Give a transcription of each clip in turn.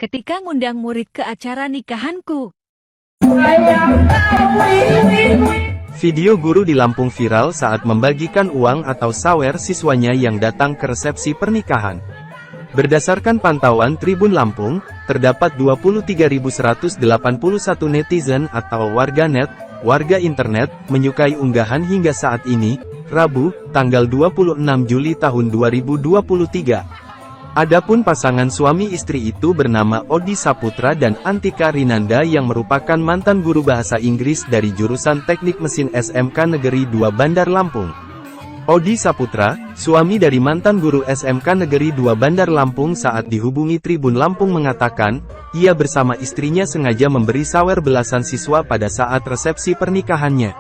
ketika ngundang murid ke acara nikahanku. Video guru di Lampung viral saat membagikan uang atau sawer siswanya yang datang ke resepsi pernikahan. Berdasarkan pantauan Tribun Lampung, terdapat 23.181 netizen atau warganet, warga internet, menyukai unggahan hingga saat ini, Rabu, tanggal 26 Juli tahun 2023. Adapun pasangan suami istri itu bernama Odi Saputra dan Antika Rinanda yang merupakan mantan guru bahasa Inggris dari jurusan Teknik Mesin SMK Negeri 2 Bandar Lampung. Odi Saputra, suami dari mantan guru SMK Negeri 2 Bandar Lampung saat dihubungi Tribun Lampung mengatakan, ia bersama istrinya sengaja memberi sawer belasan siswa pada saat resepsi pernikahannya.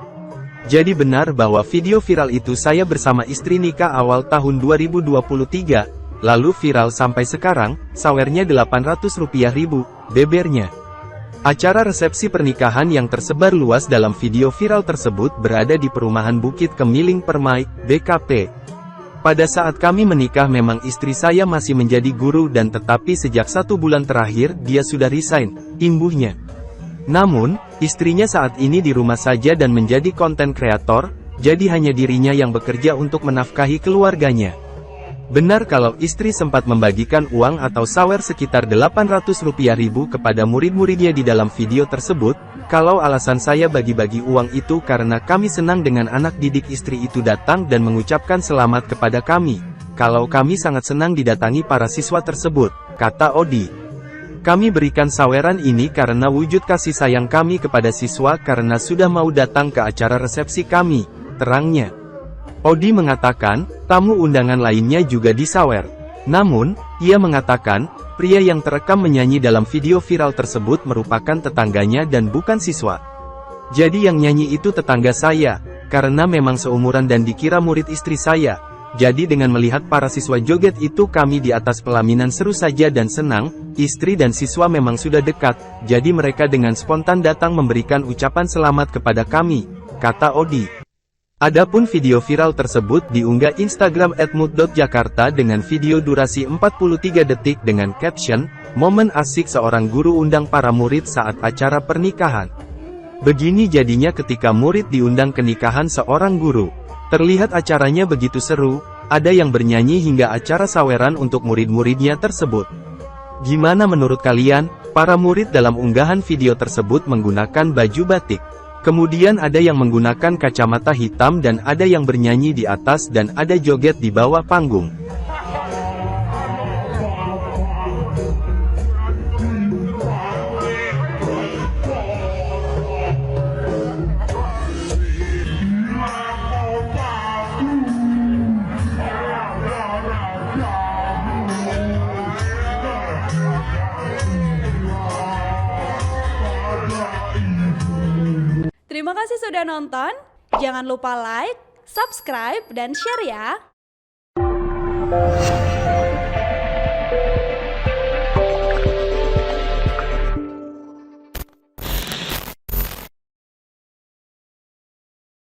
Jadi benar bahwa video viral itu saya bersama istri nikah awal tahun 2023, lalu viral sampai sekarang, sawernya Rp800.000, bebernya. Acara resepsi pernikahan yang tersebar luas dalam video viral tersebut berada di perumahan Bukit Kemiling Permai, BKP. Pada saat kami menikah memang istri saya masih menjadi guru dan tetapi sejak 1 bulan terakhir dia sudah resign, imbuhnya. Namun, istrinya saat ini di rumah saja dan menjadi konten kreator, jadi hanya dirinya yang bekerja untuk menafkahi keluarganya. Benar kalau istri sempat membagikan uang atau sawer sekitar Rp800.000 kepada murid-muridnya di dalam video tersebut, kalau alasan saya bagi-bagi uang itu karena kami senang dengan anak didik istri itu datang dan mengucapkan selamat kepada kami. Kalau kami sangat senang didatangi para siswa tersebut, kata Odi. Kami berikan saweran ini karena wujud kasih sayang kami kepada siswa karena sudah mau datang ke acara resepsi kami, terangnya. Odi mengatakan, tamu undangan lainnya juga disawer. Namun, ia mengatakan, pria yang terekam menyanyi dalam video viral tersebut merupakan tetangganya dan bukan siswa. Jadi yang nyanyi itu tetangga saya, karena memang seumuran dan dikira murid istri saya. Jadi dengan melihat para siswa joget itu kami di atas pelaminan seru saja dan senang, istri dan siswa memang sudah dekat, jadi mereka dengan spontan datang memberikan ucapan selamat kepada kami, kata Odi. Adapun video viral tersebut diunggah Instagram @mood.jakarta dengan video durasi 43 detik dengan caption, momen asik seorang guru undang para murid saat acara pernikahan. Begini jadinya ketika murid diundang ke nikahan seorang guru. Terlihat acaranya begitu seru, ada yang bernyanyi hingga acara saweran untuk murid-muridnya tersebut. Gimana menurut kalian? Para murid dalam unggahan video tersebut menggunakan baju batik. Kemudian ada yang menggunakan kacamata hitam dan ada yang bernyanyi di atas dan ada joget di bawah panggung. Terima kasih sudah nonton, jangan lupa like, subscribe, dan share ya!